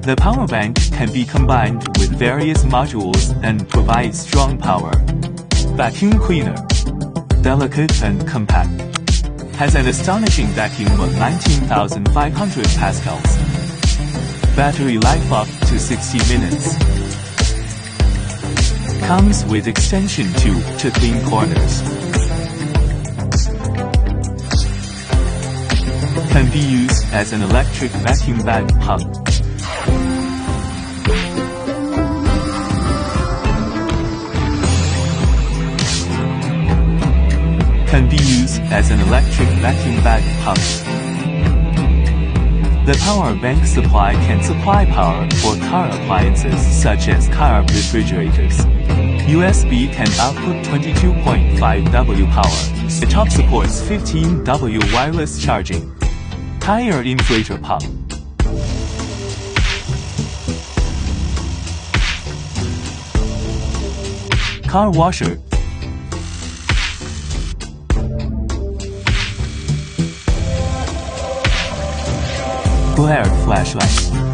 The power bank can be combined with various modules and provide strong power. Vacuum cleaner. Delicate and compact. Has an astonishing vacuum of 19,500 pascals. Battery life up to 60 minutes. Comes with extension tube to clean corners. Can be used as an electric vacuum bag pump. Can be used as an electric vacuum bag pump. The power bank supply can supply power for car appliances such as car refrigerators. USB can output 22.5 W power. The top supports 15 W wireless charging. Tire inflator pump. Car washer. Glare flashlight.